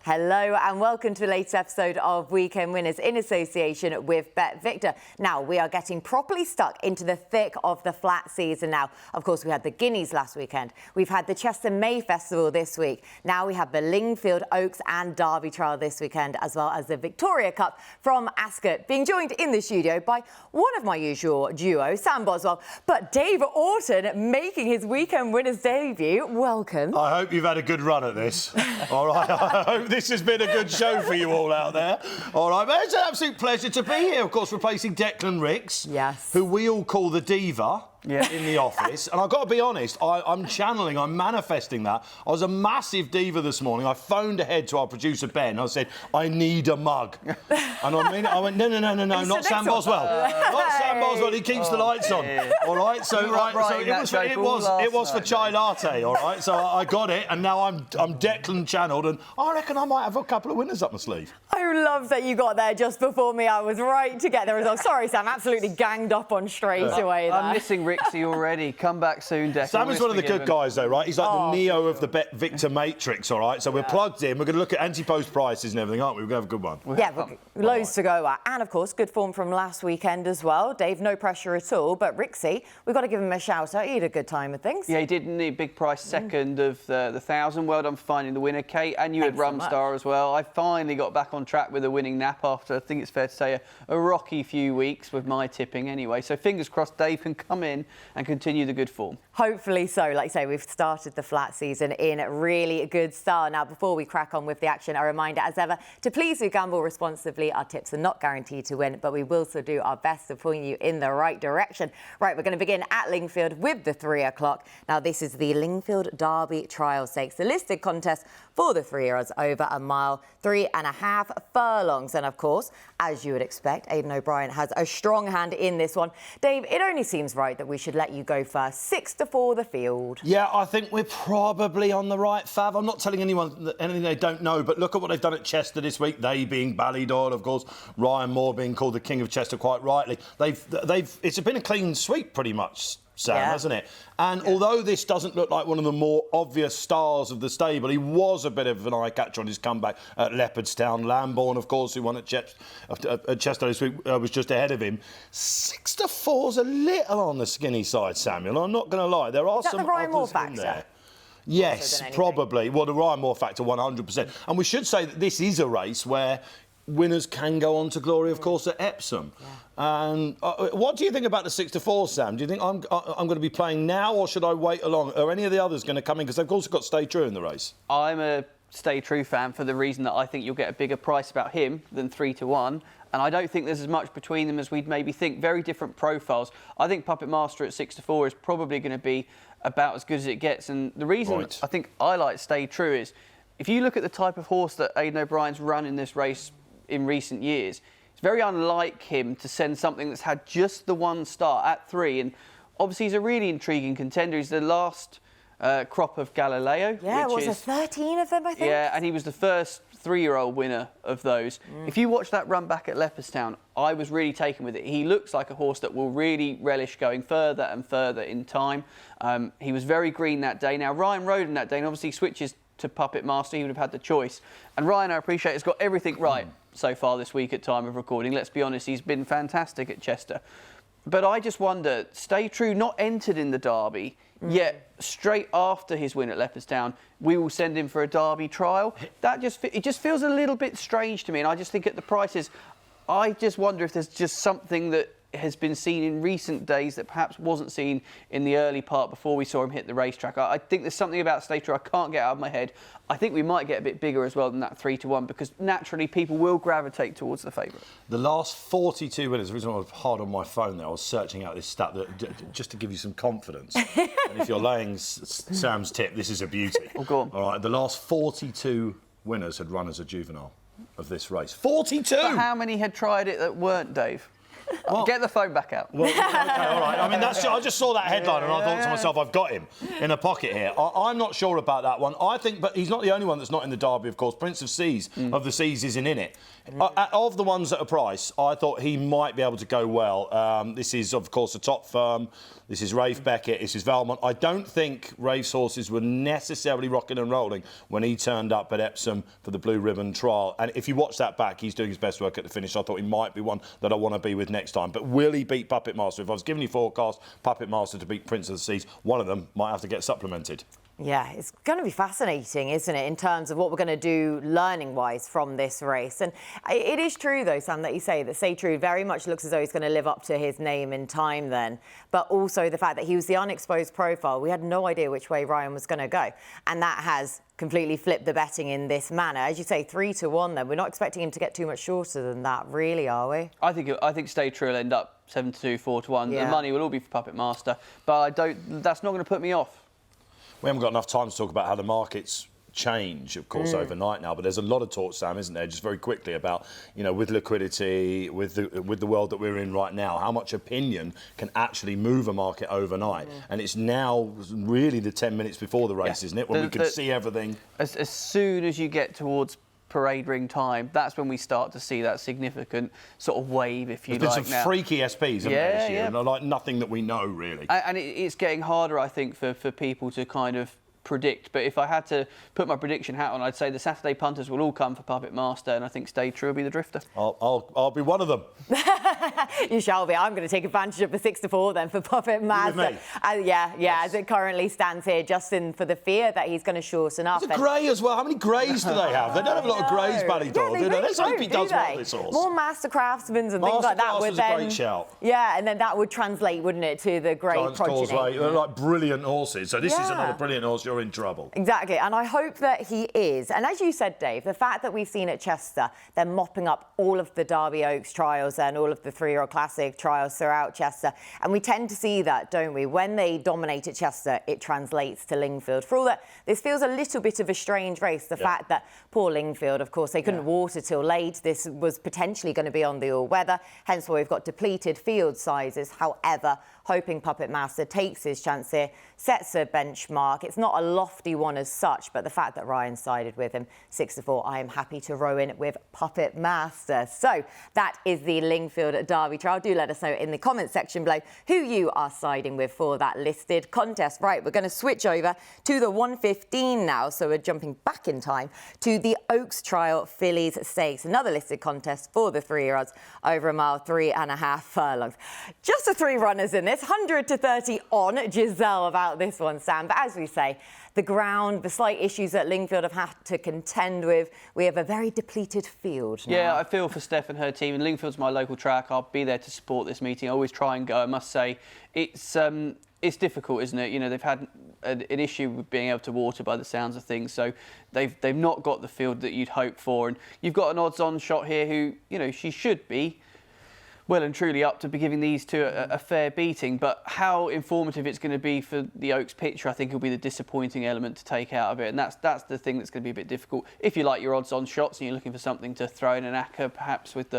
Hello and welcome to the latest episode of Weekend Winners in association with Bet Victor. Now, we are getting properly stuck into the thick of the flat season now. Of course, we had the Guineas last weekend. We've had the Chester May Festival this week. Now we have the Lingfield Oaks and Derby Trial this weekend, as well as the Victoria Cup from Ascot. Being joined in the studio by one of my usual duo, Sam Boswell, but Dave Orton making his Weekend Winners debut. Welcome. I hope you've had a good run at this. All right, I hope this has been a good show for you all out there. All right, but it's an absolute pleasure to be here, of course, replacing Declan Ricks, yes, who we all call the diva. Yeah. In the office. And I've got to be honest, I'm manifesting that. I was a massive diva this morning. I phoned ahead to our producer, Ben. I said, I need a mug. And I went, no, not Sam Boswell. Not Sam Boswell, he keeps the lights on. All right, so, it was for chai latte, all right? So I got it, and now I'm Declan channelled, and I reckon I might have a couple of winners up my sleeve. I love that you got there just before me. I was right to get there as well. Sorry, Sam, absolutely ganged up on straight away there. I'm missing Rixie already. Come back soon, Declan. Sam is one of the good guys, though, right? He's like the Neo of the Bet Victor Matrix, all right? So we're plugged in. We're going to look at anti-post prices and everything, aren't we? We're going to have a good one. Yeah, loads to go at. And, of course, good form from last weekend as well. Dave, no pressure at all. But Rixie, we've got to give him a shout-out. He had a good time with things. Yeah, he did, didn't he? Big price second of the 1,000. Well done for finding the winner, Kate. And you had Rumstar as well. I finally got back on track with a winning nap after, I think it's fair to say, a rocky few weeks with my tipping anyway. So fingers crossed Dave can come in and continue the good form. Hopefully so. Like I say, we've started the flat season in a really good style. Now, before we crack on with the action, a reminder, as ever, to please do gamble responsibly. Our tips are not guaranteed to win, but we will still do our best to point you in the right direction. Right, we're going to begin at Lingfield with the 3 o'clock. Now, this is the Lingfield Derby Trial Stakes, the listed contest for the 3-year-olds over a mile, 3.5 furlongs. And, of course, as you would expect, Aidan O'Brien has a strong hand in this one. Dave, it only seems right that we should let you go first. 6-4 the field. Yeah, I think we're probably on the right fav. I'm not telling anyone anything they don't know, but look at what they've done at Chester this week. They being Ballydoyle, of course. Ryan Moore being called the King of Chester quite rightly. It's been a clean sweep pretty much, Sam, hasn't it? And although this doesn't look like one of the more obvious stars of the stable, he was a bit of an eye-catcher on his comeback at Leopardstown. Lambourne, of course, who won at Chester this week, was just ahead of him. 6-4's a little on the skinny side, Samuel. I'm not going to lie. There are some the Ryan Moore others in factor? there. Yes, probably. Well, the Ryan Moore factor, 100%. And we should say that this is a race where winners can go on to glory, of course, at Epsom. Yeah. And what do you think about the 6-4, Sam? Do you think I'm going to be playing now, or should I wait along? Are any of the others going to come in? Because they've also got Stay True in the race. I'm a Stay True fan for the reason that I think you'll get a bigger price about him than 3-1. And I don't think there's as much between them as we'd maybe think. Very different profiles. I think Puppet Master at 6-4 is probably going to be about as good as it gets. And the reason I think I like Stay True is, if you look at the type of horse that Aidan O'Brien's run in this race in recent years, it's very unlike him to send something that's had just the one start at 3. And obviously he's a really intriguing contender. He's the last crop of Galileo. Yeah, was there 13 of them, I think? Yeah, and he was the first 3-year-old winner of those. If you watch that run back at Leopardstown, I was really taken with it. He looks like a horse that will really relish going further and further in time. He was very green that day. Now, Ryan rode him that day, and obviously he switches to Puppet Master. He would have had the choice. And Ryan, I appreciate, has got everything right so far this week at time of recording. Let's be honest, he's been fantastic at Chester. But I just wonder, Stay True not entered in the Derby, yet straight after his win at Leopardstown, we will send him for a Derby trial. It just feels a little bit strange to me, and I just think at the prices, I just wonder if there's just something that has been seen in recent days that perhaps wasn't seen in the early part before we saw him hit the racetrack. I think there's something about Stay True I can't get out of my head. I think we might get a bit bigger as well than that 3-1, because naturally people will gravitate towards the favourite. The last 42 winners, the reason I was hard on my phone there, I was searching out this stat just to give you some confidence. And if you're laying Sam's tip, this is a beauty. Oh, go on. All right, the last 42 winners had run as a juvenile of this race. 42! But how many had tried it that weren't, Dave? Well, get the phone back out. Well, OK, all right. I mean, I just saw that headline and I thought to myself, I've got him in a pocket here. I'm not sure about that one. I think, but he's not the only one that's not in the Derby, of course. Prince of Seas, of the Seas, isn't in it. Of the ones at a price, I thought he might be able to go well. This is, of course, a top firm. This is Rafe Beckett. This is Valmont. I don't think Rafe's horses were necessarily rocking and rolling when he turned up at Epsom for the Blue Ribbon Trial. And if you watch that back, he's doing his best work at the finish. I thought he might be one that I want to be with next time. But will he beat Puppet Master? If I was giving you forecast, Puppet Master to beat Prince of the Seas, one of them might have to get supplemented. Yeah, it's going to be fascinating, isn't it, in terms of what we're going to do learning-wise from this race. And it is true, though, Sam, that you say that Stay True very much looks as though he's going to live up to his name in time then. But also the fact that he was the unexposed profile. We had no idea which way Ryan was going to go. And that has completely flipped the betting in this manner. As you say, 3-1 then. We're not expecting him to get too much shorter than that, really, are we? I think Stay True will end up 7-2, 4-1. Yeah. The money will all be for Puppet Master. But that's not going to put me off. We haven't got enough time to talk about how the markets change, of course, overnight now. But there's a lot of talk, Sam, isn't there, just very quickly about, you know, with liquidity, with the world that we're in right now, how much opinion can actually move a market overnight. And it's now really the 10 minutes before the race, isn't it, when we can see everything. As soon as you get towards parade ring time, that's when we start to see that significant sort of wave, if you like. There's been some freaky SPs, haven't there, this year? Yeah. And like nothing that we know, really. And it's getting harder, I think, for people to kind of predict. But if I had to put my prediction hat on, I'd say the Saturday punters will all come for Puppet Master, and I think Stay True will be the drifter. I'll be one of them. You shall be. I'm going to take advantage of the 6-4 then for Puppet Master. Yeah, as it currently stands here, Justin, for the fear that he's going to shorten up. It's a grey as well. How many greys do they have? They don't have a lot of greys, Ballydor, do they? Let's hope he does well, this horse. More master craftsmen and things like that would then... a great shout. Yeah, and then that would translate, wouldn't it, to the grey Giant's progeny. Causeway. They're like brilliant horses. So this is another brilliant horse. You're in trouble. Exactly, and I hope that he is. And as you said, Dave, the fact that we've seen at Chester, they're mopping up all of the Derby Oaks trials and all of the 3-year-old classic trials throughout Chester. And we tend to see that, don't we? When they dominate at Chester, it translates to Lingfield. For all that, this feels a little bit of a strange race. The fact that poor Lingfield, of course, they couldn't water till late. This was potentially going to be on the all-weather, hence why we've got depleted field sizes. However, hoping Puppet Master takes his chance here, sets a benchmark. It's not a lofty one as such, but the fact that Ryan sided with him 6-4, I am happy to row in with Puppet Master. So that is the Lingfield Derby trial. Do let us know in the comments section below who you are siding with for that listed contest. Right, we're going to switch over to the 1:15 now, so we're jumping back in time to the Oaks Trial Fillies Stakes, another listed contest for the 3-year-olds over a mile, 3.5 furlongs. Just the 3 runners in this, 100 to 30 on Giselle about this one, Sam. But as we say, the ground, the slight issues that Lingfield have had to contend with, we have a very depleted field now. Yeah, I feel for Steph and her team. And Lingfield's my local track. I'll be there to support this meeting. I always try and go. I must say, it's difficult, isn't it? You know, they've had an issue with being able to water by the sounds of things. So they've not got the field that you'd hope for. And you've got an odds-on shot here who, you know, she should be well and truly up to be giving these two a fair beating, but how informative it's going to be for the Oaks picture, I think, will be the disappointing element to take out of it, and that's the thing that's going to be a bit difficult. If you like your odds-on shots and you're looking for something to throw in an acca, perhaps with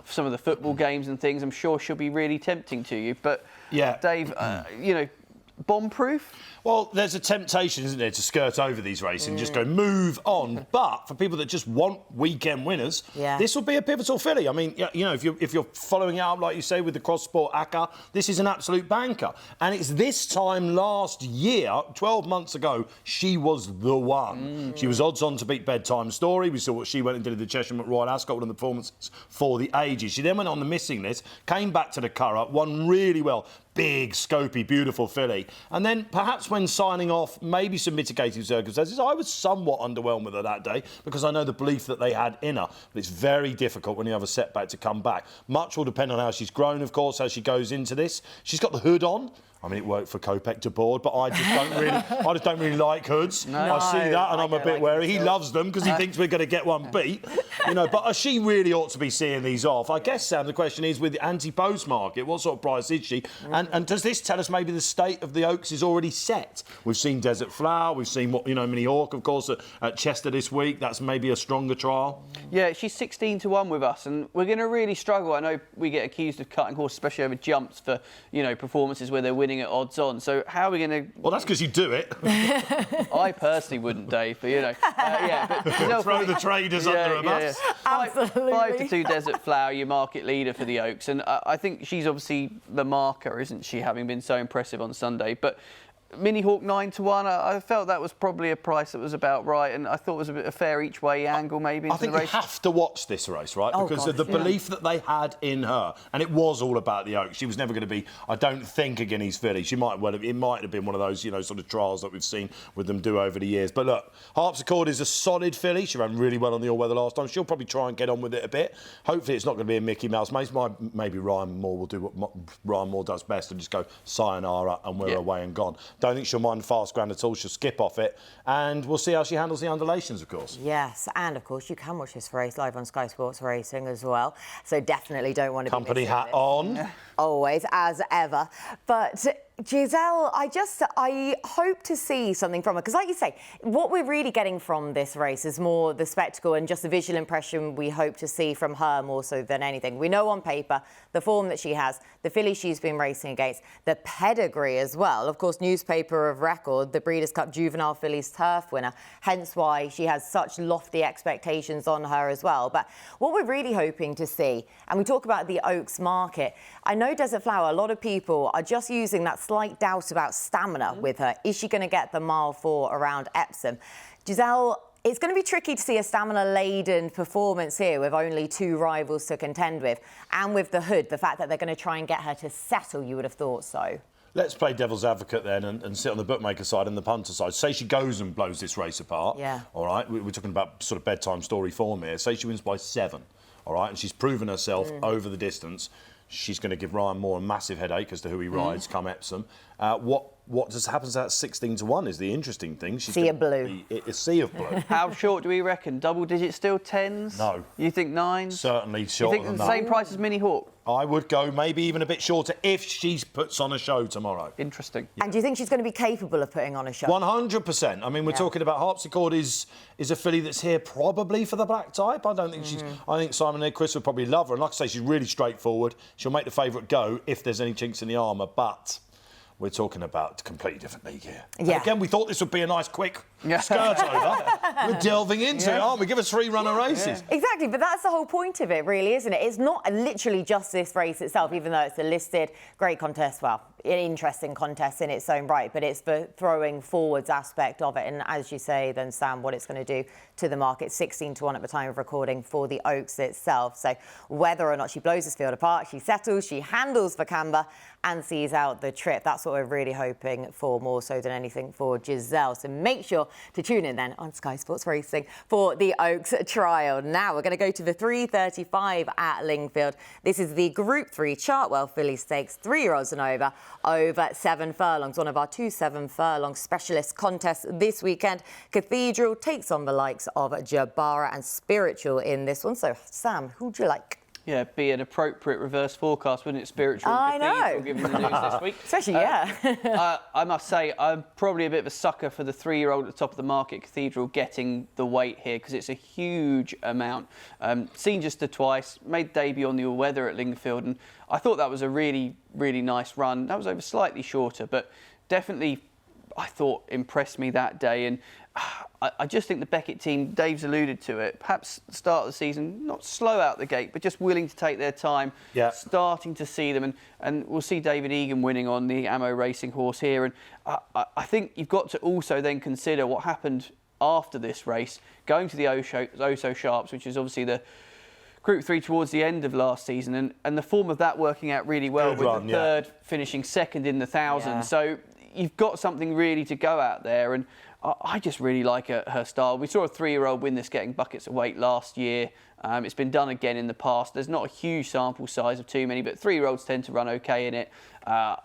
some of the football games and things, I'm sure she'll be really tempting to you. But yeah, Dave, you know, bomb-proof? Well, there's a temptation, isn't there, to skirt over these races and just go, move on. But for people that just want weekend winners, this will be a pivotal filly. I mean, you know, if you're following it up, like you say, with the cross-sport ACCA, this is an absolute banker. And it's this time last year, 12 months ago, she was the one. She was odds-on to beat Bedtime Story. We saw what she went and did at the Cheshire Royal Ascot and the performances for the ages. She then went on the missing list, came back to the Curragh, won really well. Big, scopy, beautiful filly. And then perhaps when signing off, maybe some mitigating circumstances, I was somewhat underwhelmed with her that day because I know the belief that they had in her. But it's very difficult when you have a setback to come back. Much will depend on how she's grown, of course, as she goes into this. She's got the hood on. I mean, it worked for Kopek to board, but I just don't really like hoods. No, I see that and I'm a bit wary. He loves them because he thinks we're going to get one beat. You know, but she really ought to be seeing these off. I guess, Sam, the question is, with the anti-post market, what sort of price is she? And does this tell us maybe the state of the Oaks is already set? We've seen Desert Flower, we've seen, Mini Hawk, of course, at Chester this week. That's maybe a stronger trial. Yeah, she's 16-1 with us, and we're going to really struggle. I know we get accused of cutting horses, especially over jumps, for, performances where they're winning winning at odds on. So how are we going to... Well, that's because you do it. I personally wouldn't, Dave, but, you know. But Throw the traders under a bus. Absolutely. 5-2 Desert Flower, your market leader for the Oaks. And I think she's obviously the marker, isn't she, having been so impressive on Sunday. But Mini Hawk 9-1, I felt that was probably a price that was about right, and I thought it was a bit of a fair each way angle maybe into I think the race. you have to watch this race, right? Because of the belief that they had in her, and it was all about the Oaks. She was never going to be, I don't think, a Guineas filly. It might have been one of those, sort of trials that we've seen with them do over the years. But look, Harpsichord is a solid filly. She ran really well on the all-weather last time. She'll probably try and get on with it a bit. Hopefully, it's not going to be a Mickey Mouse maze. Maybe Ryan Moore will do what Ryan Moore does best and just go sayonara and we're away and gone. Don't think she'll mind fast ground at all. She'll skip off it, and we'll see how she handles the undulations, of course. Yes, and of course you can watch this race live on Sky Sports Racing as well. So definitely don't want to Company hat on. Always, as ever. But Giselle, I hope to see something from her. Because like you say, what we're really getting from this race is more the spectacle and just the visual impression we hope to see from her more so than anything. We know on paper the form that she has, the filly she's been racing against, the pedigree as well. Of course, newspaper of record, the Breeders' Cup Juvenile Fillies Turf winner. Hence why she has such lofty expectations on her as well. But what we're really hoping to see, and we talk about the Oaks market, I know Desert Flower, a lot of people are just using that slight doubt about stamina with her. Is she going to get the mile 4 around Epsom? Giselle, it's going to be tricky to see a stamina-laden performance here with only 2 rivals to contend with. And with the Hood, the fact that they're going to try and get her to settle, you would have thought so. Let's play devil's advocate then and sit on the bookmaker side and the punter side. Say she goes and blows this race apart. Yeah. All right, we're talking about sort of bedtime story form here. Say she wins by 7. All right, and she's proven herself over the distance. She's going to give Ryan Moore a massive headache as to who he rides come Epsom. What just happens at 16-1 is the interesting thing. Sea of blue. A sea of blue. How short do we reckon? Double digit still? 10s? No. You think 9s? Certainly You shorter think than the that. same price as Mini Hawk? I would go maybe even a bit shorter if she puts on a show tomorrow. Interesting. And do you think she's going to be capable of putting on a show? 100%. I mean, we're talking about Harpsichord is a filly that's here probably for the black type. I don't think she's... I think Simon and Chris would probably love her. And like I say, she's really straightforward. She'll make the favourite go if there's any chinks in the armour. But we're talking about a completely different league here. Yeah. And again, we thought this would be a nice, quick skirt over. We're delving into it, aren't we? Give us 3 runner races. Exactly, but that's the whole point of it, really, isn't it? It's not literally just this race itself, even though it's a listed great contest. Well, an interesting contest in its own right, but it's the throwing forwards aspect of it. And as you say, then, Sam, what it's going to do to the market, 16-1 at the time of recording for the Oaks itself. So whether or not she blows this field apart, she settles, she handles for Camber and sees out the trip. That's what we're really hoping for, more so than anything for Giselle. So make sure to tune in then on Sky Sports Racing for the Oaks trial. Now we're going to go to the 3:35 at Lingfield. This is the Group 3 Chartwell Filly Stakes, 3-year-olds and over 7 furlongs. One of our 2 7-furlong specialist contests this weekend. Cathedral takes on the likes of Jabara and Spiritual in this one. So, Sam, who'd you like? Yeah, be an appropriate reverse forecast, wouldn't it? Spiritual. I Cathedral, know. Given the news this week. Especially, yeah. I must say, I'm probably a bit of a sucker for the 3-year-old at the top of the market, Cathedral, getting the weight here because it's a huge amount. Seen just twice, made debut on the all-weather at Lingfield, and I thought that was a really, really nice run. That was over slightly shorter, but definitely, I thought, impressed me that day. And I just think the Beckett team, Dave's alluded to it, perhaps start of the season, not slow out the gate, but just willing to take their time, starting to see them. And we'll see David Egan winning on the Ammo Racing horse here. And I think you've got to also then consider what happened after this race, going to the Oso Sharps, which is obviously the Group 3 towards the end of last season, and the form of that working out really well with the third finishing second in the 1,000. Yeah. So you've got something really to go out there, and I just really like her style. We saw a 3-year-old win this getting buckets of weight last year. It's been done again in the past. There's not a huge sample size of too many, but 3-year-olds tend to run okay in it. I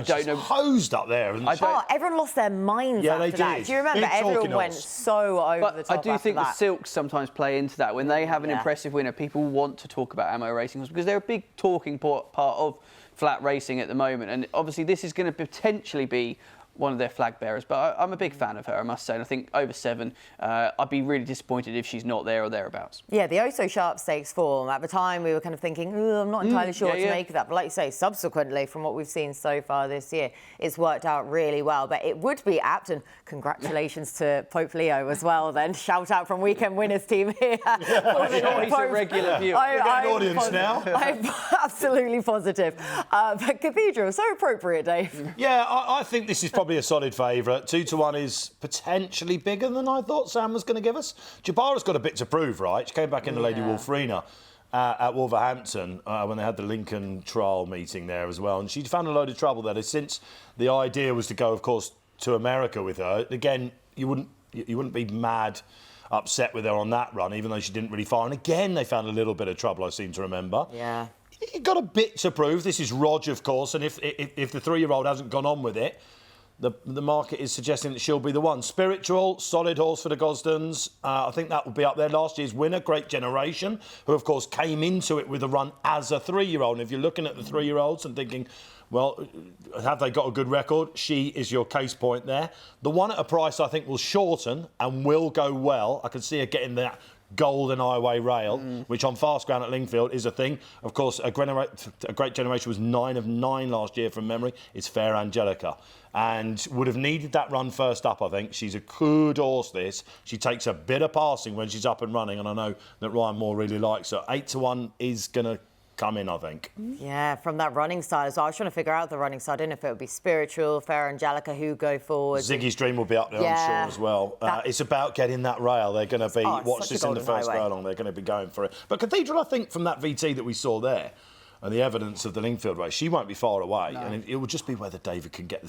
don't know. Hosed up there. Everyone lost their minds after that. Do you remember? Everyone went so over the top. I do think the Silks sometimes play into that. When they have an impressive winner, people want to talk about Ammo Racing because they're a big talking part of flat racing at the moment. And obviously this is going to potentially be one of their flag bearers. But I'm a big fan of her, I must say. And I think over 7, I'd be really disappointed if she's not there or thereabouts. Yeah, the oh so sharp stakes form. At the time, we were kind of thinking, I'm not entirely sure what to make of that. But like you say, subsequently, from what we've seen so far this year, it's worked out really well. But it would be apt, and congratulations to Pope Leo as well. Then shout out from Weekend Winners team here. He's a regular viewer. We're getting an audience now. I'm absolutely positive. But Cathedral, so appropriate, Dave. Yeah, I think this is probably a solid favourite. 2-1 is potentially bigger than I thought Sam was going to give us. Jabara's got a bit to prove, right? She came back in the Lady Wolfrina at Wolverhampton when they had the Lincoln trial meeting there as well. And she found a load of trouble there. Since the idea was to go, of course, to America with her, again, you wouldn't be mad upset with her on that run, even though she didn't really fire. And again, they found a little bit of trouble, I seem to remember. Yeah. You've got a bit to prove. This is Rog, of course, and if the 3-year-old hasn't gone on with it, the market is suggesting that she'll be the one. Spiritual, solid horse for the Gosdens. I think that will be up there. Last year's winner, Great Generation, who, of course, came into it with a run as a 3-year-old. And if you're looking at the 3-year-olds and thinking, well, have they got a good record? She is your case point there. The one at a price I think will shorten and will go well. I can see her getting that golden highway rail, which on fast ground at Lingfield is a thing. Of course, a Great Generation was 9 of 9 last year from memory. It's Fair Angelica. And would have needed that run first up, I think. She's a good horse, this. She takes a bit of passing when she's up and running, and I know that Ryan Moore really likes her. 8-1 is going to come in, I think. Yeah, from that running side as well. I was trying to figure out the running side. I didn't know if it would be Spiritual, Fair Angelica, who go forward. Ziggy's Dream will be up there, I'm sure, as well. It's about getting that rail. They're going to be, watch this in the first furlong, they're going to be going for it. But Cathedral, I think, from that VT that we saw there, and the evidence of the Lingfield race, she won't be far away. No. And it will just be whether David can get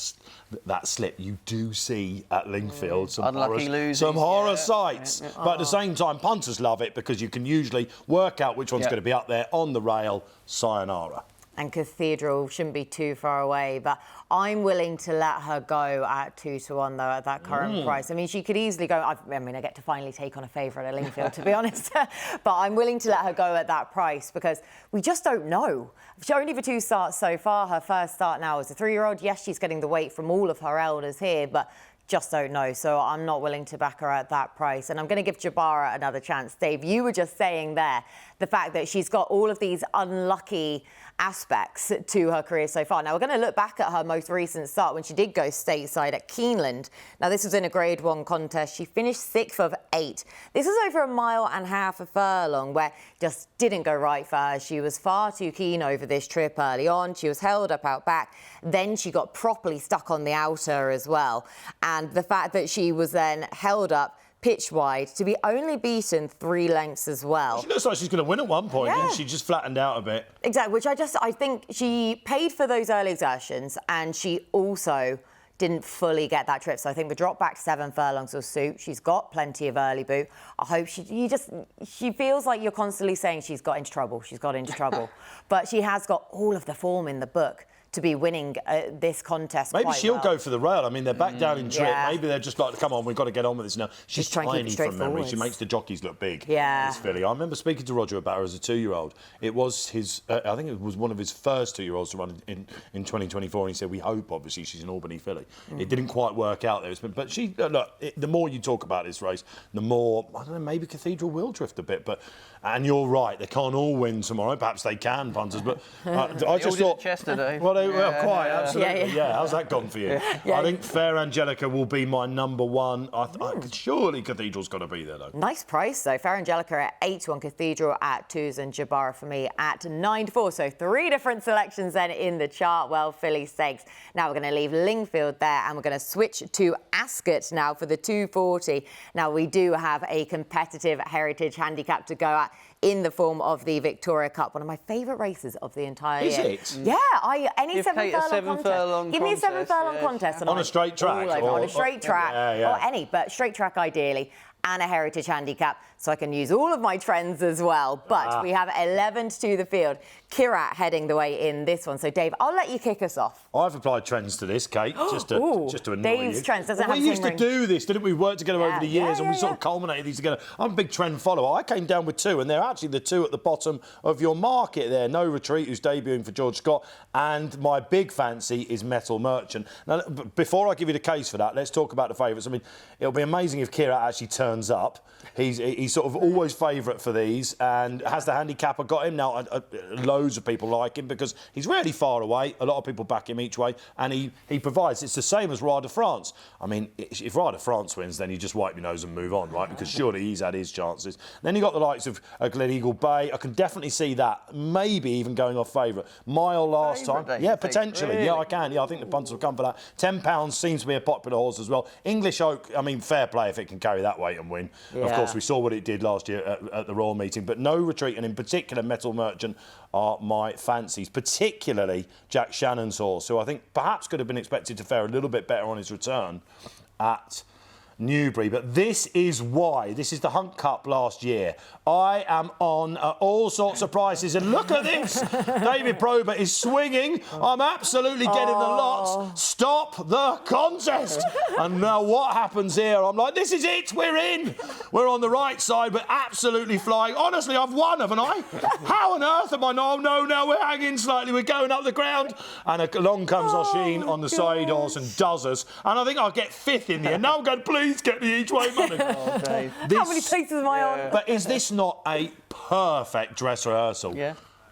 that slip. You do see at Lingfield some horror sights. Yeah. But at the same time, punters love it because you can usually work out which one's going to be up there on the rail. Sayonara. And Cathedral shouldn't be too far away, but I'm willing to let her go at 2-1 though at that current price. I mean, she could easily go. I get to finally take on a favourite at Lingfield, to be honest. But I'm willing to let her go at that price because we just don't know. Only the 2 starts so far. Her first start now as a 3-year-old. Yes, she's getting the weight from all of her elders here, but just don't know. So I'm not willing to back her at that price. And I'm going to give Jabara another chance. Dave, you were just saying there the fact that she's got all of these unlucky aspects to her career so far. Now, we're going to look back at her most recent start when she did go stateside at Keeneland. Now, this was in a Grade 1 contest. She finished 6th of 8. This was over 1.5 miles a furlong where just didn't go right for her. She was far too keen over this trip early on. She was held up out back. Then she got properly stuck on the outer as well. And the fact that she was then held up pitch wide to be only beaten 3 lengths as well. She looks like she's going to win at one point, and she just flattened out a bit. Exactly, which I think she paid for those early exertions, and she also didn't fully get that trip. So I think the drop back 7 furlongs will suit. She's got plenty of early boot. I hope she feels like you're constantly saying she's got into trouble. She's got into trouble. But she has got all of the form in the book to be winning this contest. Maybe quite she'll well. go for the rail. I mean, they're back down in trip. Yeah. Maybe they're just like, come on, we've got to get on with this now. She's tiny from memory. She makes the jockeys look big. Yeah. This filly. I remember speaking to Roger about her as a 2-year-old. It was his, I think it was one of his first 2-year-olds to run in 2024. And he said, we hope, obviously, she's an Albany filly. It didn't quite work out there. But she, look, the more you talk about this race, the more, I don't know, maybe Cathedral will drift a bit. And you're right, they can't all win tomorrow. Perhaps they can, punters. But I just thought, Chester, Dave. Well, quite. Absolutely, yeah. How's that gone for you? I think Fair Angelica will be my number 1. Surely Cathedral's got to be there, though. Nice price, though. Fair Angelica at 8-1, Cathedral at 2s, and Jabara for me at 9-4. So 3 different selections then in the Chartwell Filly Stakes. Now we're going to leave Lingfield there, and we're going to switch to Ascot now for the 240. Now we do have a competitive heritage handicap to go at in the form of the Victoria Cup, one of my favourite races of the entire year. Is it? Yeah, any 7 furlong contest. Give me a 7 furlong contest. On a straight track? On a straight track, or any, but straight track ideally. and a heritage handicap, so I can use all of my trends as well. But we have 11 to the field. Kirat heading the way in this one. So, Dave, I'll let you kick us off. I've applied trends to this, Kate, just to annoy Dave's you. trends doesn't have we used to do this, didn't we? Work together over the years, and we sort of culminated these together. I'm a big trend follower. I came down with 2, and they're actually the 2 at the bottom of your market there. No Retreat, who's debuting for George Scott, and my big fancy is Metal Merchant. Now, before I give you the case for that, let's talk about the favourites. I mean, it'll be amazing if Kirat actually turns up. He's sort of always favourite for these, and has the handicap. I got him now. Loads of people like him because he's really far away. A lot of people back him each way, and he provides. It's the same as Ride de France. I mean, if Ride de France wins, then you just wipe your nose and move on, right? Because surely he's had his chances. Then you got the likes of Gleneagle Bay. I can definitely see that. Maybe even going off favourite. Mile last time. Yeah, potentially. Really? Yeah, I can. Yeah, I think the punts will come for that. £10 seems to be a popular horse as well. English Oak, I mean, fair play if it can carry that weight and win. Yeah. Of course, we saw what it did last year at the Royal Meeting. But No Retreat, and in particular Metal Merchant, are my fancies, particularly Jack Shannon's horse, who I think perhaps could have been expected to fare a little bit better on his return at Newbury. But this is why. This is the Hunt Cup last year. I am on all sorts of prices, and look at this. David Probert is swinging. I'm absolutely getting the lots. Stop the contest. And now what happens here? I'm like, this is it. We're in. We're on the right side. We're absolutely flying. Honestly, I've won, haven't I? How on earth am I not? No, now we're hanging slightly. We're going up the ground. And along comes Oisin on the side horse and does us. And I think I'll get 5th in the end. Now I'm going, please get me each way money. How many places am I on? But is this not a perfect dress rehearsal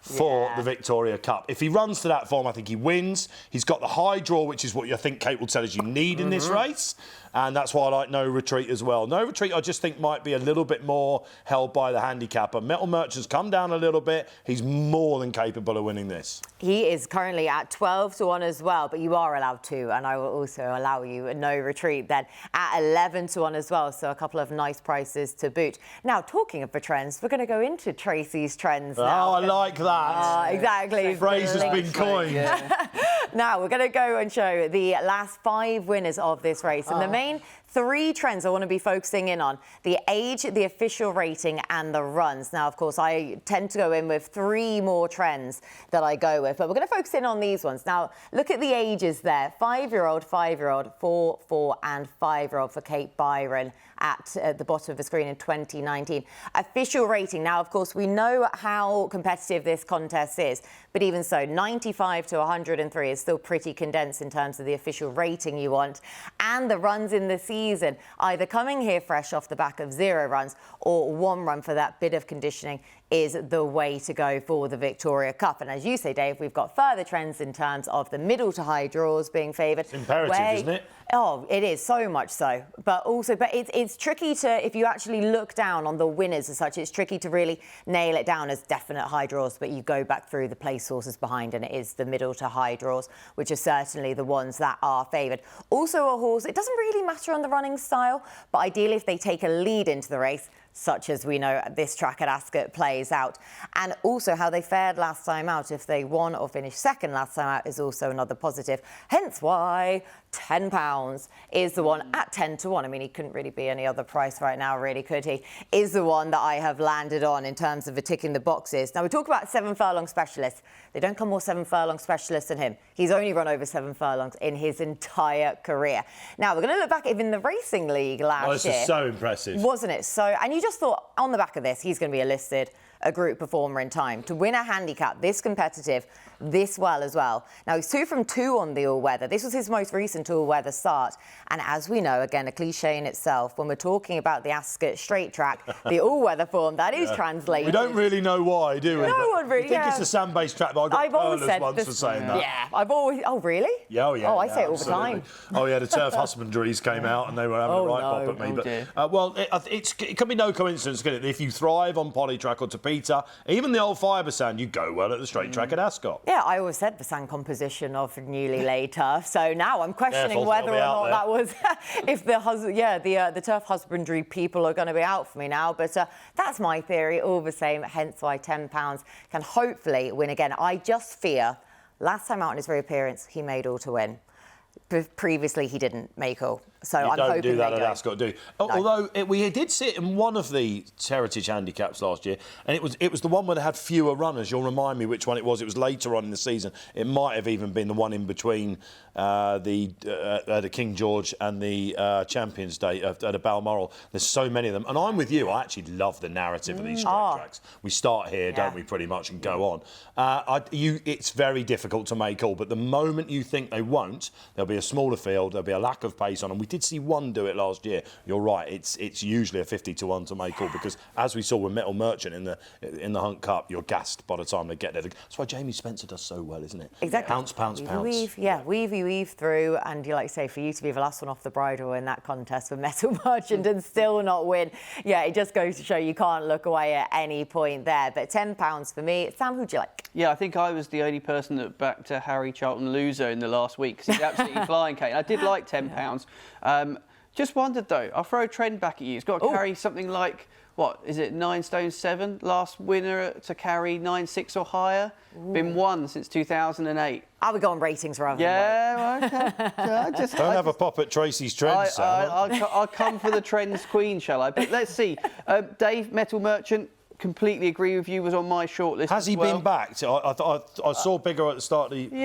for the Victoria Cup? If he runs to that form, I think he wins. He's got the high draw, which is what I think Kate will tell us you need in this race. And that's why I like No Retreat as well. No Retreat, I just think, might be a little bit more held by the handicapper. Metal Merchant's come down a little bit. He's more than capable of winning this. He is currently at 12 to 1 as well, but you are allowed 2, and I will also allow you a No Retreat then at 11 to 1 as well. So a couple of nice prices to boot. Now, talking of the trends, we're going to go into Tracey's trends now. Oh, I like that. Exactly. The phrase has been coined. Yeah. Now, we're going to go and show the last 5 winners of this race. And the main 3 trends I want to be focusing in on: the age, the official rating, and the runs. Now, of course, I tend to go in with 3 more trends that I go with, but we're going to focus in on these ones. Now, look at the ages there: 5-year-old, 5-year-old, 4, 4, and 5-year-old for Kate Byron at the bottom of the screen in 2019. Official rating. Now, of course, we know how competitive this contest is, but even so, 95 to 103 is still pretty condensed in terms of the official rating you want. And the runs in the season, either coming here fresh off the back of 0 runs or 1 run for that bit of conditioning, is the way to go for the Victoria Cup. And as you say, Dave, we've got further trends in terms of the middle to high draws being favoured. It's imperative, isn't it? Oh, it is, so much so. But it's tricky to, if you actually look down on the winners as such, it's tricky to really nail it down as definite high draws, but you go back through the place sources behind, and it is the middle to high draws, which are certainly the ones that are favoured. Also a horse, it doesn't really matter on the running style, but ideally if they take a lead into the race, such as we know this track at Ascot plays out. And also how they fared last time out. If they won or finished second last time out is also another positive. Hence why £10 is the one at 10 to 1. I mean, he couldn't really be any other price right now, really, could he? Is the one that I have landed on in terms of ticking the boxes. Now, we talk about 7 furlong specialists. They don't come more 7 furlong specialists than him. He's only run over 7 furlongs in his entire career. Now, we're going to look back even the Racing League last year. This is so impressive. Wasn't it? So, and you just thought, on the back of this, he's going to be a group performer in time. To win a handicap this competitive, this well as well. Now, he's 2 from 2 on the all-weather. This was his most recent all-weather start. And as we know, again, a cliche in itself, when we're talking about the Ascot straight track, the all-weather form, that is translated. We don't really know why, do we? No one really, I think it's a sand-based track, but I got Perlers once for saying that. Yeah, I've always... Oh, really? Yeah, oh, yeah. Oh, I say it all absolutely. the time. Oh, yeah, the turf husbandries came out and they were having a right pop at me. It can be no coincidence, can it? If you thrive on polytrack or Tapeta, even the old fibre sand, you go well at the straight track at Ascot. Yeah, I always said the sand composition of newly laid turf. So now I'm questioning whether or not that was if the turf husbandry people are going to be out for me now. But that's my theory all the same. Hence why £10 can hopefully win again. I just fear last time out in his reappearance, he made all to win. Previously, he didn't, Michael. So You I'm don't hoping do that they at don't. Ascot, do you? Although we did see it in one of the heritage handicaps last year, and it was the one where they had fewer runners. You'll remind me which one it was. It was later on in the season. It might have even been the one in between the King George and the Champions Day at the Balmoral. There's so many of them, and I'm with you. I actually love the narrative of these straight tracks. We start here, don't we, pretty much, and go on. It's very difficult to make all, but the moment you think they won't, there'll be a smaller field, there'll be a lack of pace on them. We did see one do it last year. You're right. It's usually a 50-1 to make all, because as we saw with Metal Merchant in the Hunt Cup, you're gassed by the time they get there. That's why Jamie Spencer does so well, isn't it? Exactly. Pounce, pounce, pounce. Weave through, and you like to say, for you to be the last one off the bridle in that contest with Metal Merchant and still not win, it just goes to show you can't look away at any point there. But £10 for me. Sam, who'd you like? Yeah, I think I was the only person that backed a Harry Charlton loser in the last week, because he's absolutely flying, Kate. I did like £10. Just wondered, though, I'll throw a trend back at you. He's got to carry something like, what, is it 9 stone 7? Last winner to carry 9.6 or higher. Been one since 2008. I would go on ratings rather than okay. Don't have a pop at Tracey's trends, Sam. I'll come for the trends queen, shall I? But let's see. Dave, Metal Merchant, completely agree with you, was on my shortlist. Has he been backed? I saw bigger at the start of the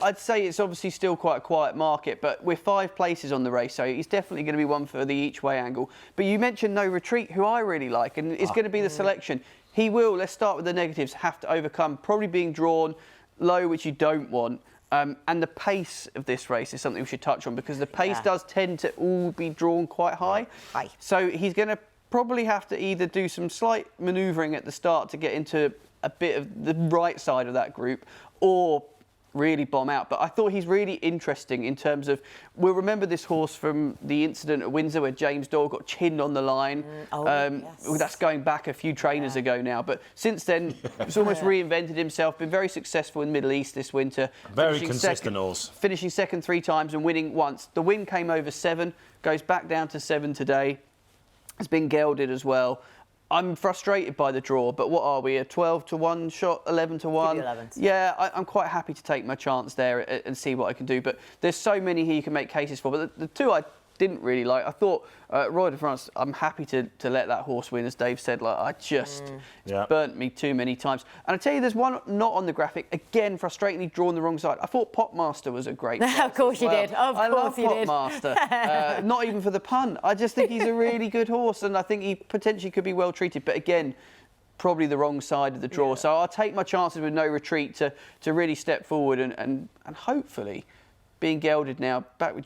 I'd say it's obviously still quite a quiet market, but we're 5 places on the race, so he's definitely going to be one for the each-way angle. But you mentioned No Retreat, who I really like, and is going to be the selection. He will, let's start with the negatives, have to overcome probably being drawn low, which you don't want. And the pace of this race is something we should touch on, because the pace does tend to all be drawn quite high. So he's going to probably have to either do some slight manoeuvring at the start to get into a bit of the right side of that group, or really bomb out. But I thought he's really interesting in terms of, we'll remember this horse from the incident at Windsor where James Doyle got chinned on the line. That's going back a few trainers ago now, but since then he's almost reinvented himself, been very successful in the Middle East this winter. Very consistent horse. Finishing second 3 times and winning once. The win came over 7, goes back down to 7 today. Has been gelded as well. I'm frustrated by the draw, but what are we, a 12-1 shot, 11-1? Yeah, I'm quite happy to take my chance there and see what I can do. But there's so many here you can make cases for. But the 2 I didn't really like, I thought Roy de France, I'm happy to let that horse win, as Dave said. Like, I just burnt me too many times. And I tell you, there's one not on the graphic, again, frustratingly drawn the wrong side. I thought Popmaster was a great Of course you did. I love Popmaster. Not even for the pun. I just think he's a really good horse, and I think he potentially could be well treated. But again, probably the wrong side of the draw. So I'll take my chances with No Retreat to really step forward and hopefully, being gelded now, back with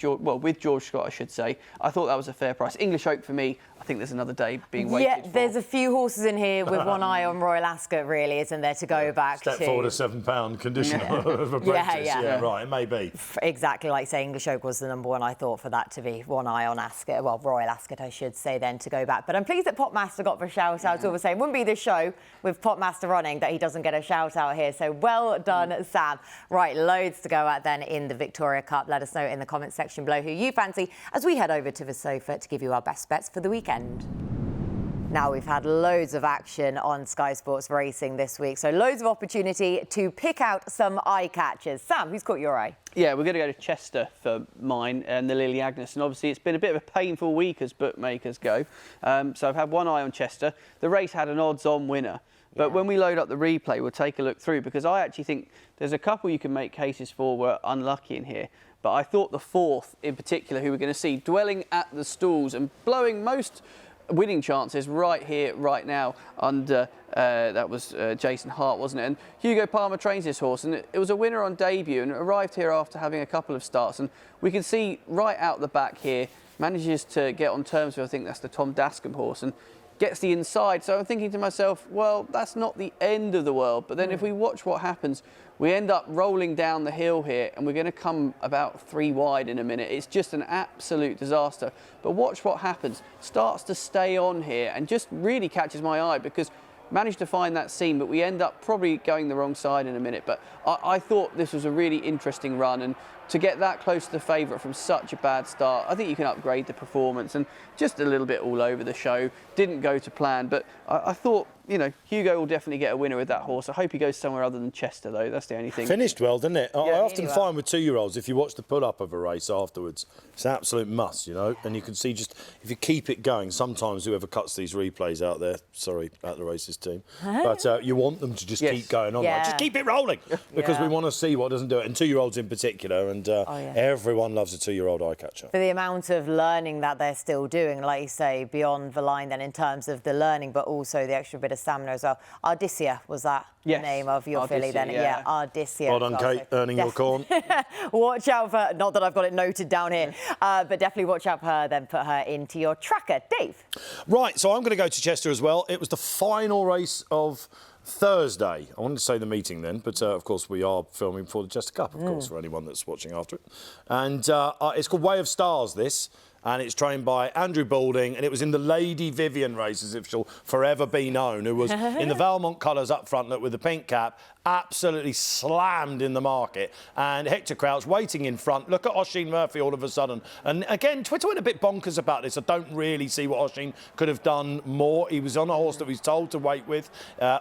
George Scott, I should say. I thought that was a fair price. English Oak for me, I think there's another day being waited for. There's a few horses in here with one eye on Royal Ascot, really, isn't there, to go back to. Step forward a £7 condition of apprentice. Right, it may be. Exactly, like say English Oak was the number one, I thought, for that to be one eye on Ascot. Well, Royal Ascot, I should say, then, to go back. But I'm pleased that Popmaster got the shout out. All the same, wouldn't be the show with Popmaster running that he doesn't get a shout out here. So well done, Sam. Right, loads to go at then in the Victoria Cup. Let us know in the comments section below who you fancy as we head over to the sofa to give you our best bets for the weekend. Now, we've had loads of action on Sky Sports Racing this week, so loads of opportunity to pick out some eye catchers. Sam, who's caught your eye? Yeah, we're going to go to Chester for mine and the Lily Agnes, and obviously it's been a bit of a painful week as bookmakers go. So I've had one eye on Chester. The race had an odds-on winner. But when we load up the replay, we'll take a look through, because I actually think there's a couple you can make cases for were unlucky in here. But I thought the 4th in particular, who we're going to see dwelling at the stalls and blowing most winning chances right here, right now, under, that was Jason Hart, wasn't it? And Hugo Palmer trains this horse, and it was a winner on debut and arrived here after having a couple of starts. And we can see right out the back here, manages to get on terms with, I think that's the Tom Dascombe horse, and gets the inside. So I'm thinking to myself, well, that's not the end of the world. But then if we watch what happens, we end up rolling down the hill here, and we're going to come about 3 wide in a minute. It's just an absolute disaster. But watch what happens. Starts to stay on here and just really catches my eye, because managed to find that seam, but we end up probably going the wrong side in a minute. But I thought this was a really interesting run, and to get that close to the favourite from such a bad start, I think you can upgrade the performance, and just a little bit all over the show. Didn't go to plan, but I thought you know, Hugo will definitely get a winner with that horse. I hope he goes somewhere other than Chester, though. That's the only thing. Finished well, didn't it? I often really find with 2-year-olds, if you watch the pull-up of a race afterwards, it's an absolute must, you know. And you can see just if you keep it going, sometimes whoever cuts these replays out there, sorry, at the races team, but you want them to just keep going on. Like, just keep it rolling because we want to see what doesn't do it. And 2-year-olds in particular, and everyone loves a 2-year-old eye catcher. For the amount of learning that they're still doing, like you say, beyond the line, then in terms of the learning, but also the extra bit of stamina as well. Ardisia, was that the name of your filly then? Yeah, Ardisia. Well done, Kate, earning your corn. Watch out for, not that I've got it noted down here, but definitely watch out for her, then put her into your tracker. Dave? Right, so I'm going to go to Chester as well. It was the final race of Thursday. I wanted to say the meeting then, but of course we are filming for the Chester Cup, of course, for anyone that's watching after it. And it's called Way of Stars, this. And it's trained by Andrew Balding, and it was in the Lady Vivian race, as if she'll forever be known, who was in the Valmont colours up front, look, with the pink cap, absolutely slammed in the market. And Hector Crouch waiting in front. Look at Oisin Murphy all of a sudden. And again, Twitter went a bit bonkers about this. I don't really see what Oisin could have done more. He was on a horse that he was told to wait with.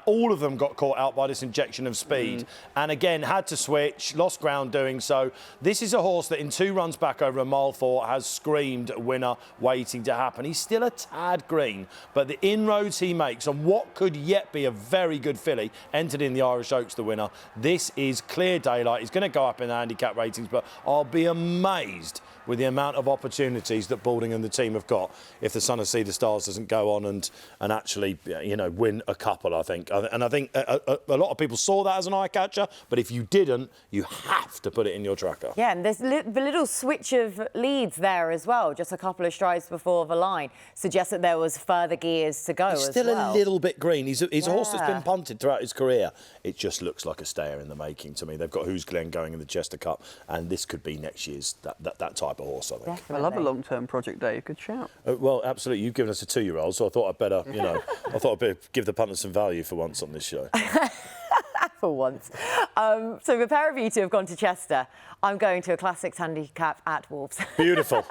All of them got caught out by this injection of speed. And again, had to switch, lost ground doing so. This is a horse that in 2 runs back over a mile 4 has screamed winner waiting to happen. He's still a tad green, but the inroads he makes on what could yet be a very good filly, entered in the Irish Oaks, the winner. This is clear daylight. He's going to go up in the handicap ratings, but I'll be amazed with the amount of opportunities that Balding and the team have got if the Son of Sea the Stars doesn't go on and actually, you know, win a couple, I think. And I think a lot of people saw that as an eye catcher, but if you didn't, you have to put it in your tracker. Yeah, and there's the little switch of leads there as well, just a couple of strides before the line, suggests that there was further gears to go. He's still a little bit green. He's a horse that's been punted throughout his career. It just looks like a stayer in the making to me. They've got Who's Glen going in the Chester Cup, and this could be next year's that type of horse, I think. Definitely. I love a long-term project, Dave. Good shout. Well, absolutely. You've given us a 2-year-old, so I thought I'd better, you know, give the punters some value for once on this show. For once. So the pair of you two have gone to Chester. I'm going to a Classics handicap at Wolves. Beautiful.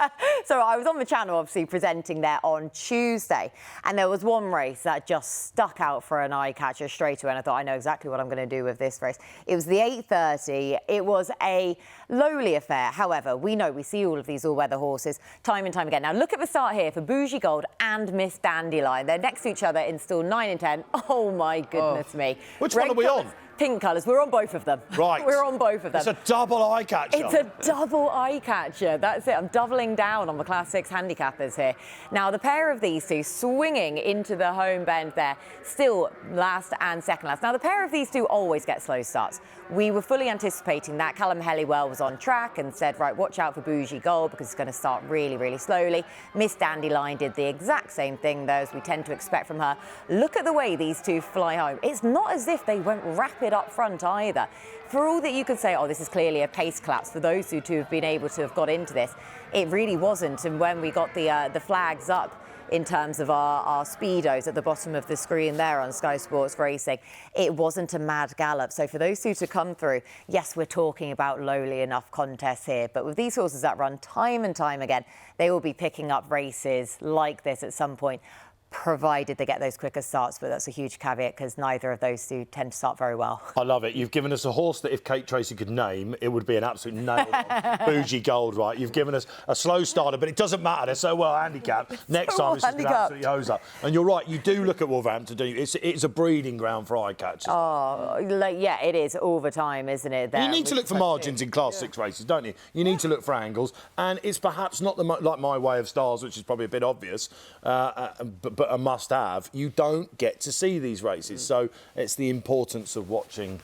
So I was on the channel, obviously, presenting there on Tuesday, and there was one race that just stuck out for an eye catcher straight away, and I thought, I know exactly what I'm going to do with this race. It was the 8:30. It was a lowly affair. However, we see all of these all-weather horses time and time again. Now, look at the start here for Bougie Gold and Miss Dandelion. They're next to each other in stall 9 and 10. Oh, my goodness me. Which one are we on? Pink colours. We're on both of them. Right. We're on both of them. It's a double eye catcher. It's a double eye catcher. That's it. I'm doubling down on the Class 6 handicappers here. Now, the pair of these two swinging into the home bend there, still last and second last. Now, the pair of these two always get slow starts. We were fully anticipating that. Callum Helliwell was on track and said, right, watch out for Bougie Gold because it's going to start really, really slowly. Miss Dandelion did the exact same thing, though, as we tend to expect from her. Look at the way these two fly home. It's not as if they went rapid up front either. For all that you could say, oh, this is clearly a pace collapse for those two to have been able to have got into this, it really wasn't. And when we got the flags up in terms of our speedos at the bottom of the screen there on Sky Sports Racing, it wasn't a mad gallop. So for those two to come through, yes, we're talking about lowly enough contests here, but with these horses that run time and time again, they will be picking up races like this at some point, provided they get those quicker starts, but that's a huge caveat because neither of those two tend to start very well. I love it. You've given us a horse that if Kate Tracey could name, it would be an absolute nail on. Bougie Gold, right? You've given us a slow starter, but it doesn't matter. They're so well handicapped. Next time, it's going to absolutely hose up. And you're right, you do look at Wolverhampton, don't you? It's a breeding ground for eye catchers. Oh, yeah, it is all the time, isn't it? You need to look for margins in Class 6 races, don't you? You need to look for angles, and it's perhaps not like my Way of Stars, which is probably a bit obvious, but a must-have. You don't get to see these races, so it's the importance of watching.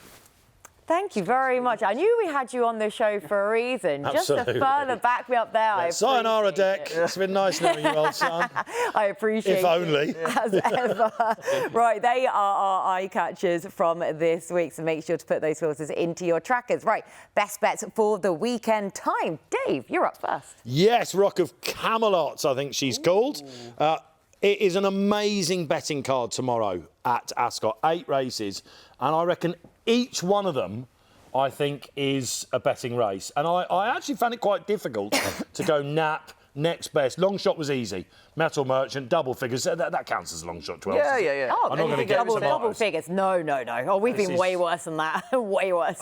Thank you very much. I knew we had you on the show for a reason. Absolutely. Just to further back me up there. Sayonara, Deck. It's been nice knowing you, old son. I appreciate it. If only. As ever. Right, they are our eye catchers from this week, so make sure to put those horses into your trackers. Right, best bets for the weekend time. Dave, you're up first. Yes, Rock of Camelot, I think she's called. It is an amazing betting card tomorrow at Ascot. 8 races, and I reckon each one of them, I think, is a betting race. And I actually found it quite difficult to go nap, next best. Longshot was easy, Metal Merchant, double figures. That counts as a long shot, 12. Yeah. Oh, I'm not going to get double figures. No. Oh, we've been way worse than that. Way worse.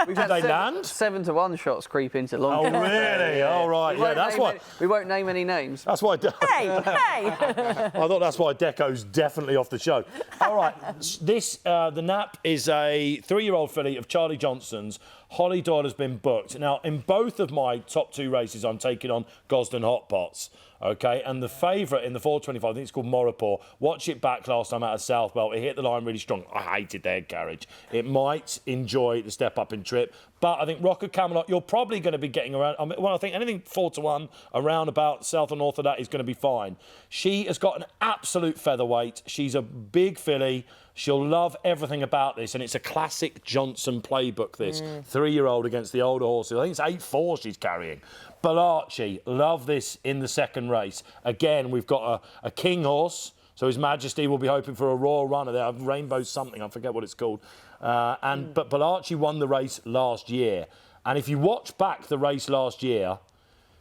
We've Did they land? 7-1 shots creep into long. Oh, really? All right. Yeah, that's why. We won't name any names. That's why. Hey. I thought that's why Deco's definitely off the show. All right, the nap is a 3-year-old filly of Charlie Johnson's. Holly Doyle has been booked. Now, in both of my top 2 races, I'm taking on Gosden Hot Pots. Okay, and the favourite in the 425, I think it's called Morapore. Watch it back last time out of Southwell. It hit the line really strong. I hated the head carriage. It might enjoy the step up in trip, but I think Rock of Camelot, you're probably going to be getting around. I think anything 4-1 around about south or north of that is going to be fine. She has got an absolute featherweight. She's a big filly. She'll love everything about this, and it's a classic Johnson playbook, this. 3-year-old against the older horses. I think it's 8-4 she's carrying. Balachi, love this in the second race. Again, we've got a king horse, so His Majesty will be hoping for a royal runner there. Rainbow something, I forget what it's called. But Balachi won the race last year. And if you watch back the race last year,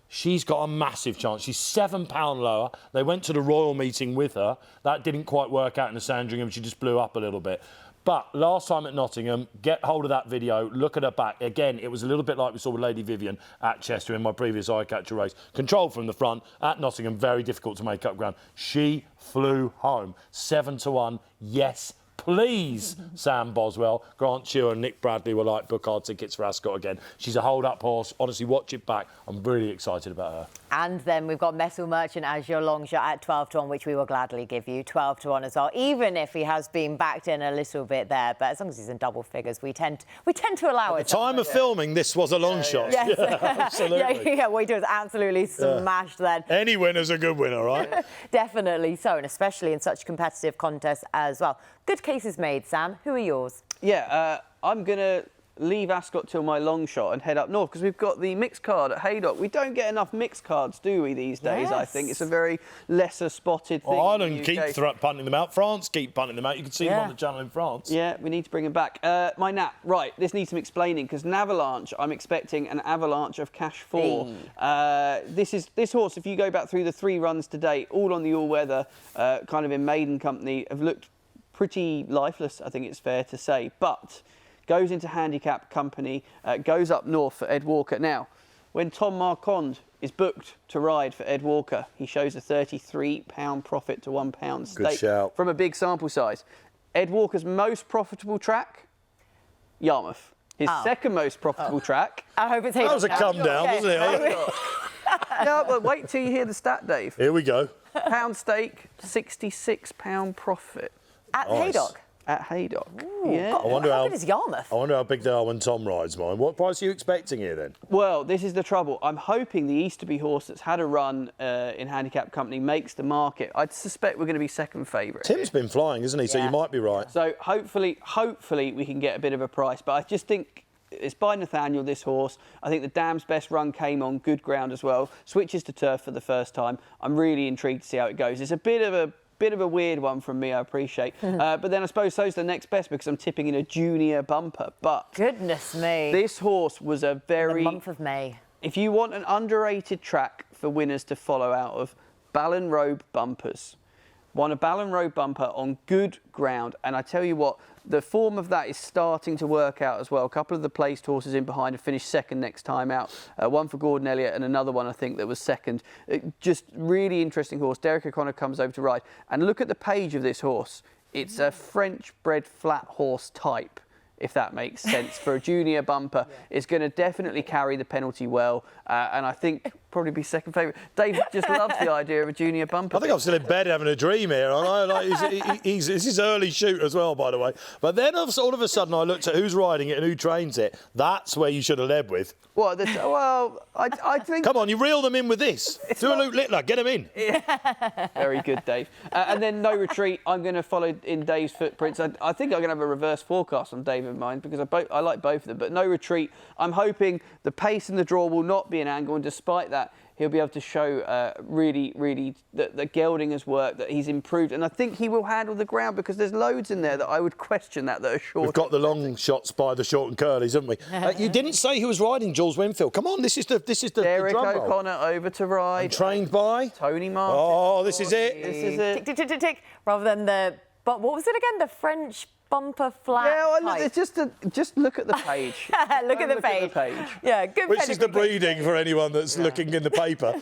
she's got a massive chance. She's £7 lower. They went to the royal meeting with her. That didn't quite work out in the Sandringham. She just blew up a little bit. But last time at Nottingham, get hold of that video, look at her back. Again, it was a little bit like we saw with Lady Vivian at Chester in my previous eye-catcher race. Controlled from the front at Nottingham, very difficult to make up ground. She flew home. 7-1, yes, please, Sam Boswell. Grant Chew and Nick Bradley were like, book our tickets for Ascot again. She's a hold-up horse. Honestly, watch it back. I'm really excited about her. And then we've got Metal Merchant as your long shot at 12-1, which we will gladly give you 12-1 as well, even if he has been backed in a little bit there. But as long as he's in double figures, we tend to allow it. At the time of filming, this was a long shot. Yes. Yeah, absolutely. Yeah, what he did was absolutely smashed then. Any winner's a good winner, right? Definitely so, and especially in such competitive contests as well. Good cases made, Sam. Who are yours? Yeah, I'm going to leave Ascot till my long shot and head up north because we've got the mixed card at Haydock. We don't get enough mixed cards, do we, these days, I think. It's a very lesser spotted thing. Ireland keep punting them out. France keep punting them out. You can see them on the channel in France. Yeah, we need to bring them back. My nap, right, this needs some explaining because Navalanche, I'm expecting an avalanche of cash for. This horse, if you go back through the 3 runs to date, all on the all-weather, kind of in maiden company, have looked pretty lifeless, I think it's fair to say. But goes into handicap company, goes up north for Ed Walker. Now, when Tom Marquand is booked to ride for Ed Walker, he shows a £33 profit to £1 stake. Good shout. From a big sample size. Ed Walker's most profitable track, Yarmouth. His second most profitable track. I hope it's Haydock. That was a come down, wasn't it? Yeah, but wait till you hear the stat, Dave. Here we go. Pound stake, £66 profit. At Haydock? At Haydock. Ooh, yeah. God, what happened is Yarmouth? I wonder how big they are when Tom rides mine. What price are you expecting here then? Well, this is the trouble. I'm hoping the Easterby horse that's had a run in handicap company makes the market. I'd suspect we're going to be second favourite. Tim's been flying, isn't he? So you might be right. So hopefully we can get a bit of a price. But I just think it's by Nathaniel, this horse. I think the Dam's best run came on good ground as well. Switches to turf for the first time. I'm really intrigued to see how it goes. It's a bit of a weird one from me, I appreciate. But then I suppose so's the next best because I'm tipping in a junior bumper. But goodness me, this horse was a very... the month of May. If you want an underrated track for winners to follow out of, Ballon Robe bumpers. Won a Ballon Robe bumper on good ground. And I tell you what, the form of that is starting to work out as well. A couple of the placed horses in behind have finished second next time out. One for Gordon Elliott and another one, I think, that was second. Just really interesting horse. Derek O'Connor comes over to ride. And look at the page of this horse. It's a French-bred flat horse type, if that makes sense, for a junior bumper. It's going to definitely carry the penalty well. And I think probably be second favourite. Dave just loves the idea of a junior bumper. I think I'm still in bed having a dream here, aren't I? Like, it's his early shoot as well, by the way. But then all of a sudden I looked at who's riding it and who trains it. That's where you should have led with. Well, I think... Come on, you reel them in with this. Do a Luke Littler, get him in. Very good, Dave. And then No Retreat, I'm going to follow in Dave's footprints. I think I'm going to have a reverse forecast on Dave in mind because I like both of them. But No Retreat, I'm hoping the pace and the draw will not be an angle, and despite that, that, he'll be able to show really that the gelding has worked, that he's improved, and I think he will handle the ground because there's loads in there that I would question that are short. We've got the long shots by the short and curlies, haven't we? You didn't say who was riding Jules Winfield. Come on, this is the Derek drum roll. O'Connor over to ride. And trained by Tony Martin. Oh, this is it. This is it. Tick, tick, tick, tick, tick. Rather than but what was it again? The French bumper flat. Yeah, type. it's just look at the page. Look at the page. Yeah, good. Which is the breeding for anyone that's looking in the paper.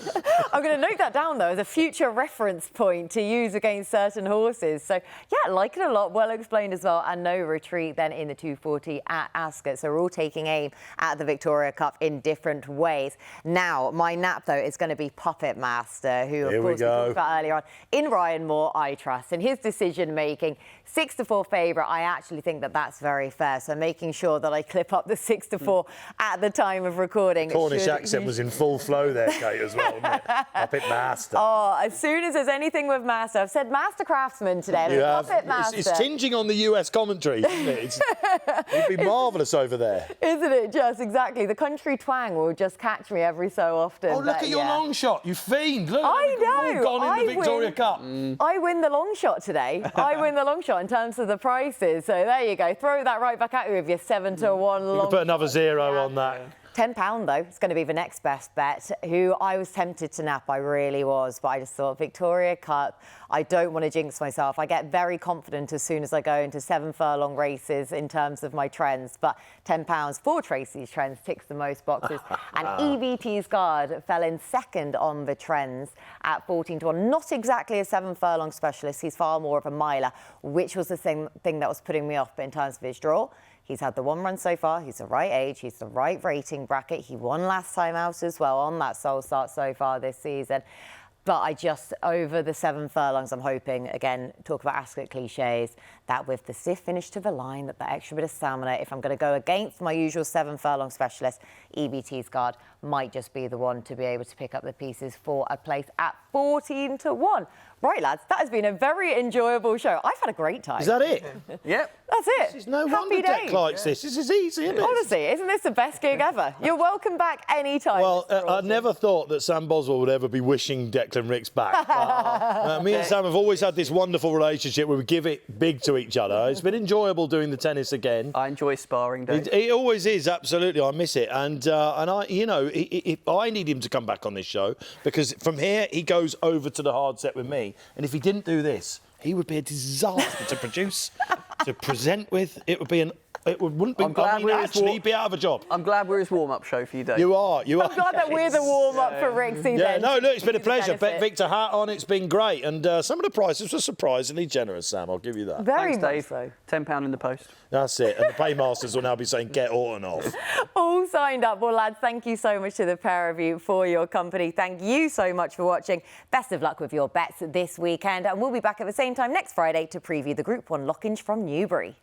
I'm going to note that down though as a future reference point to use against certain horses. So yeah, like it a lot. Well explained as well, and no retreat then in the 240 at Ascot. So we're all taking aim at the Victoria Cup in different ways. Now my nap though is going to be Puppet Master, who of course we talked about earlier on in Ryan Moore. I trust in his decision making. 6-4 favourite. I actually think that that's very fair. So making sure that I clip up the 6-4 at the time of recording. Cornish accent was in full flow there, Kate, as well, wasn't it? Puppet Master. Oh, as soon as there's anything with Master, I've said Master Craftsman today. Puppet Master. It's tinging on the US commentary, isn't it? It'd be marvellous over there. Isn't it just? Exactly. The country twang will just catch me every so often. Oh, look at your long shot. You fiend. Look, I know. You've gone in the Victoria Cup. I win the long shot today. I win the long shot in terms of the prices. So there you go. Throw that right back at you with your 7-1 long. You can put another zero on that. £10 though, it's going to be the next best bet. Who I was tempted to nap, I really was, but I just thought Victoria Cup, I don't want to jinx myself. I get very confident as soon as I go into 7 furlong races in terms of my trends, but £10 for Tracey's trends ticks the most boxes. And EBT's Guard fell in second on the trends at 14-1. Not exactly a 7 furlong specialist, he's far more of a miler, which was the thing that was putting me off, but in terms of his draw, he's had the 1 run so far. He's the right age. He's the right rating bracket. He won last time out as well on that sole start so far this season. But I just, over the 7 furlongs, I'm hoping, again, talk about Ascot cliches, that with the stiff finish to the line, that extra bit of stamina, if I'm going to go against my usual 7 furlong specialist, EBT's Guard might just be the one to be able to pick up the pieces for a place at 14-1. Right, lads, that has been a very enjoyable show. I've had a great time. Is that it? Yep. That's it. It's no Happy wonder Deck days. likes this. This is easy, isn't it? Honestly, isn't this the best gig ever? You're welcome back anytime. Well, I never thought that Sam Boswell would ever be wishing Declan Ricks back. Me and Sam have always had this wonderful relationship where we give it big to each other. It's been enjoyable doing the tennis again. I enjoy sparring, Dave. It always is, absolutely. I miss it. And I, you know, I need him to come back on this show because from here he goes over to the hard set with me. And if he didn't do this, he would be a disaster to produce, to present with. It wouldn't be. Actually, he'd be out of a job. I'm glad we're his warm-up show for you, Dave. You are. I'm glad that we're the warm-up for Rixie. Yeah, no, look, it's been a pleasure. Bet Victor hat on, it's been great. And some of the prices were surprisingly generous, Sam, I'll give you that. Very Thanks, much Dave. so. £10 in the post. That's it. And the paymasters will now be saying, get Orton off. All signed up. Well, lads, thank you so much to the pair of you for your company. Thank you so much for watching. Best of luck with your bets this weekend. And we'll be back at the same time next Friday to preview the Group 1 Lockinge from Newbury.